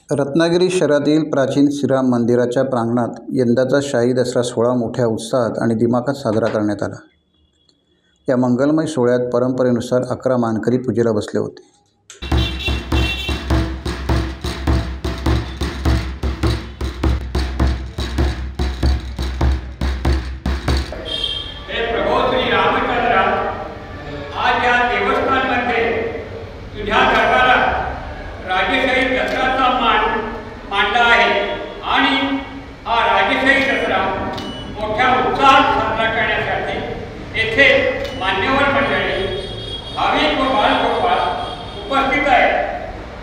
रत्नागिरी शहरातील प्राचीन श्रीराम मंदिराच्या प्रांगणात यंदाचा शाही दसरा सोहळा मोठ्या उत्साहात आणि दिमाखात साजरा करण्यात आला। या मंगलमय सोहळ्यात परंपरेनुसार 11 मानकरी पूजेला बसले होते। मान्यवर मंडळी, भाविक व बालगोपाळ उपस्थित आहेत।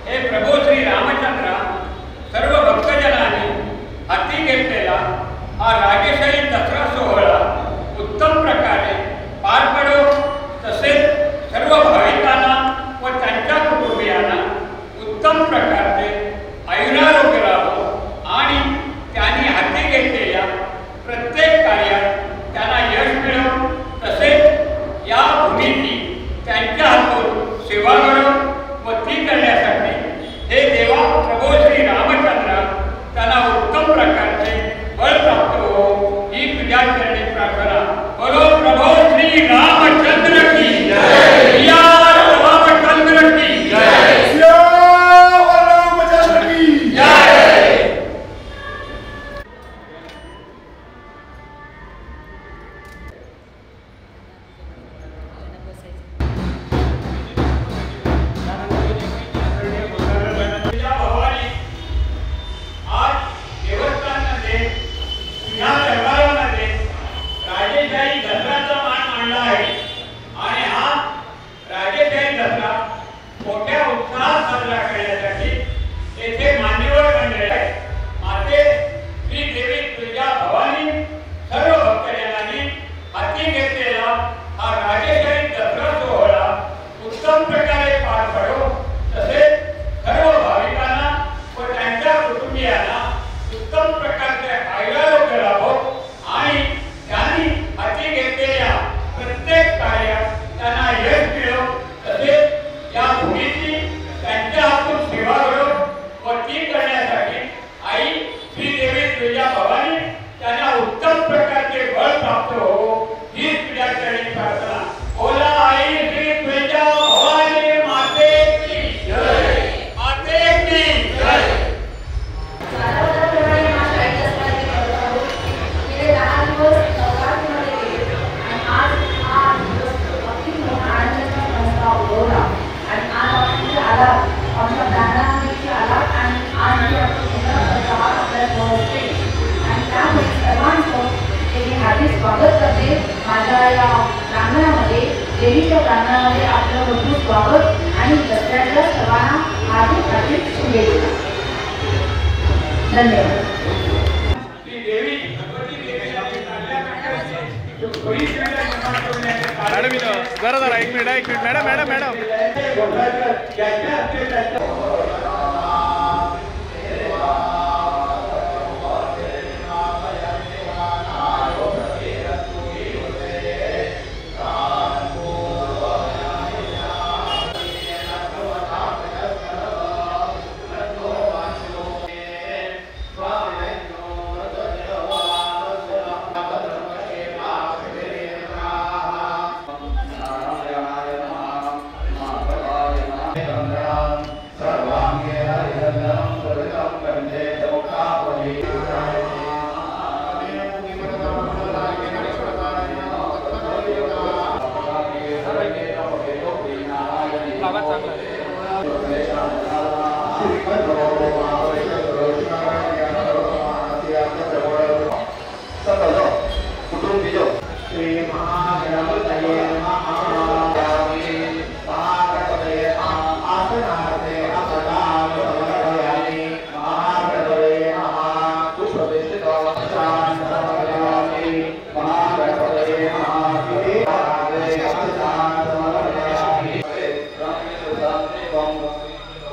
हे प्रभू श्री रामचंद्र सर्व भक्तजनांनी हाती घेतलेला हा राजेशाही दसरा सोहळा उत्तम प्रकारे पार पडो, तसेच सर्व भाविकांना व त्यांच्या कुटुंबियांना उत्तम प्रकारचे आयुरारोग्य लाभो आणि त्यांनी हाती घेतलेल्या प्रत्येक कार्यात त्यांना यश मिळो, तसेच या भूमीची त्यांच्या हातून सेवा करो व ती करण्यासाठी हे देवा प्रभू श्री रामचंद्र त्यांना उत्तम प्रकारचे बळ प्राप्त हो, ही तुझ्या चरणी प्रार्थना। बोलो प्रभू श्री रामचंद्र की जय, या रामचंद्र की जय, या रामचंद्र की जय। देवीच्या प्रांगणामध्ये आपलं भरपूर स्वागत आणि दसऱ्याच्या सर्वांना हार्दिक शुभेच्छा। धन्यवाद। जरा एक मिनिट मॅडम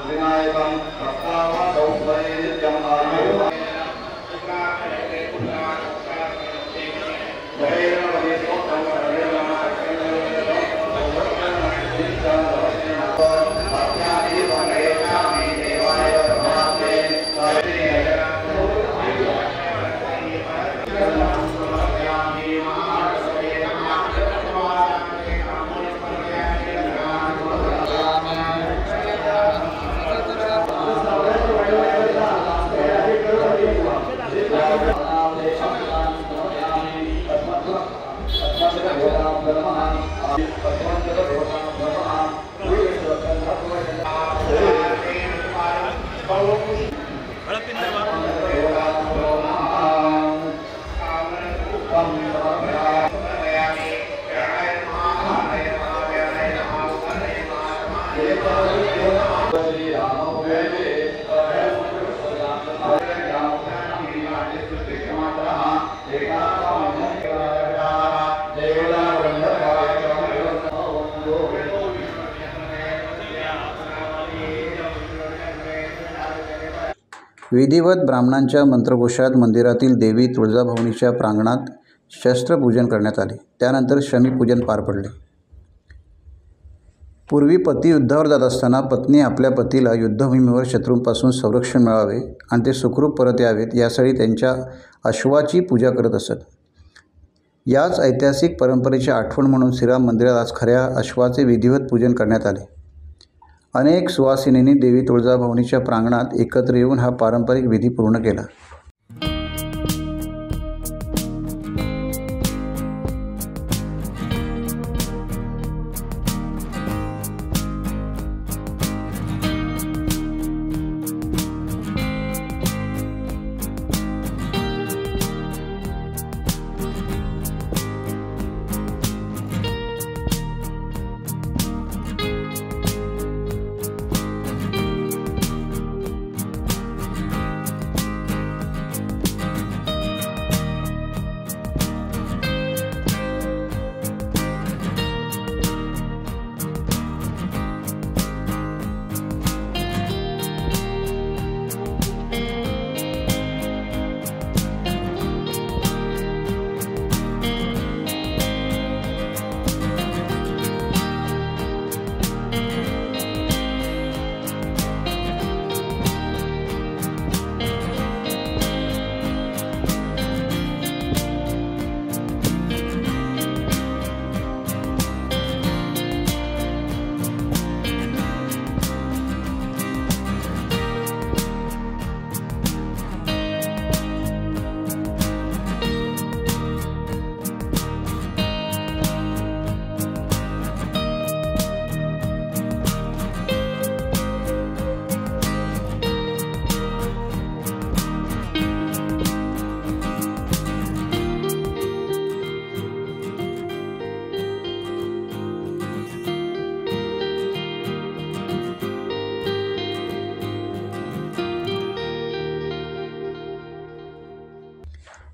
विनायकं विधिवत ब्राह्मणांच्या मंत्रघोषात मंदिरातील देवी तुळजाभवानीच्या प्रांगणात शस्त्रपूजन करण्यात आले. त्यानंतर शमीपूजन पार पडले. पूर्वी पती युद्धावर जात असताना पत्नी आपल्या पतीला युद्धभूमीवर शत्रूंपासून संरक्षण मिळावे आणि ते सुखरूप परत यावेत यासाठी त्यांच्या अश्वाची पूजा करत असत. याच ऐतिहासिक परंपरेची आठवण म्हणून श्रीराम मंदिरात आज खऱ्या अश्वाचे विधिवत पूजन करण्यात आले. अनेक सुवासिनींनी देवी तुळजाभवानीच्या प्रांगणात एकत्र येऊन हा पारंपरिक विधी पूर्ण केला.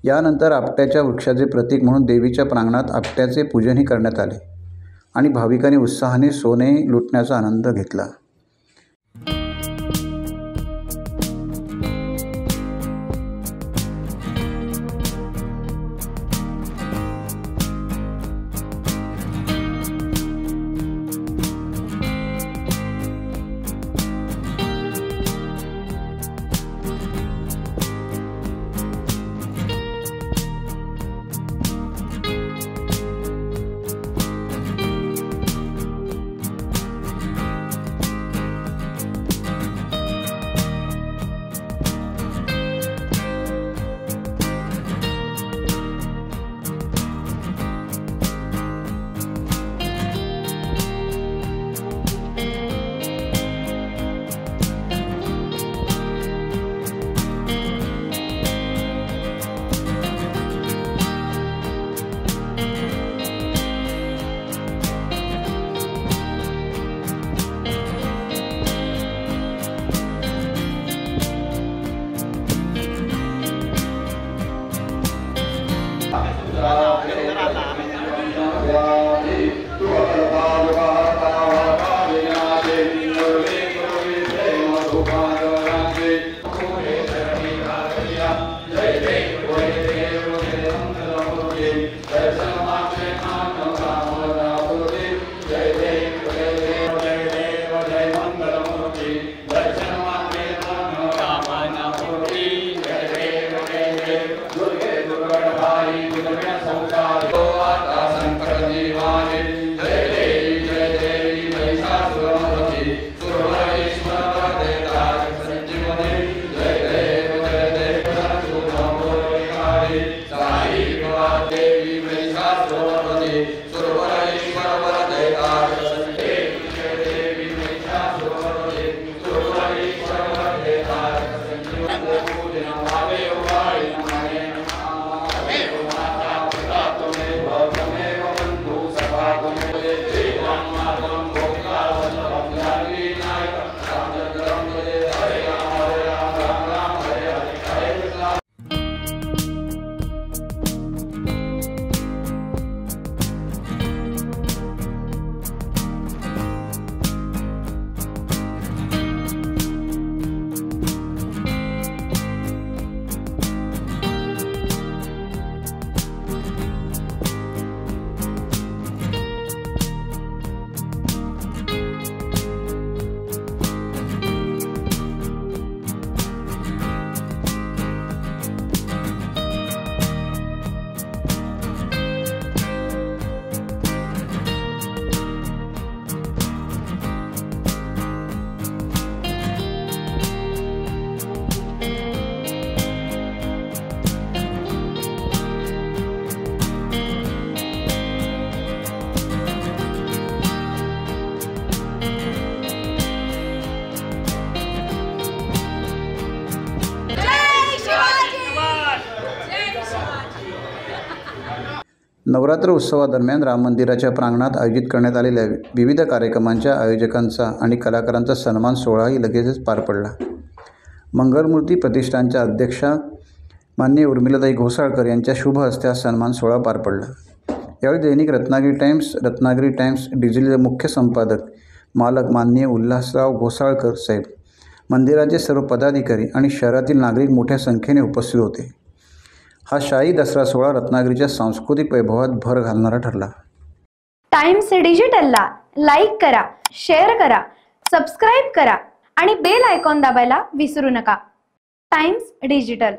यानंतर आपट्याच्या वृक्षाचे प्रतीक म्हणून देवीच्या प्रांगणात आपट्याचे पूजनही करण्यात आले आणि भाविकांनी उत्साहाने सोने लुटण्याचा आनंद घेतला. नवरात्र उत्सवादरम्यान राम मंदिराच्या प्रांगणात आयोजित करण्यात आलेल्या विविध कार्यक्रमांच्या आयोजकांचा आणि कलाकारांचा सन्मान सोहळाही लगेचच पार पडला. मंगलमूर्ती प्रतिष्ठानच्या अध्यक्षा माननीय उर्मिलाताई घोसाळकर यांच्या शुभ हस्ते हा सन्मान सोहळा पार पडला. यावेळी दैनिक रत्नागिरी टाइम्स डिजिटलचे मुख्य संपादक मालक माननीय उल्हासराव घोसाळकर साहेब, मंदिराचे सर्व पदाधिकारी आणि शहरातील नागरिक मोठ्या संख्येने उपस्थित होते. हा शाही दसरा सोहळा रत्नागिरीच्या सांस्कृतिक वैभवात भर घालणारा ठरला. टाइम्स डिजिटलला लाईक करा, शेअर करा, सबस्क्राईब करा आणि बेल आयकॉन दाबायला विसरू नका. Times digital.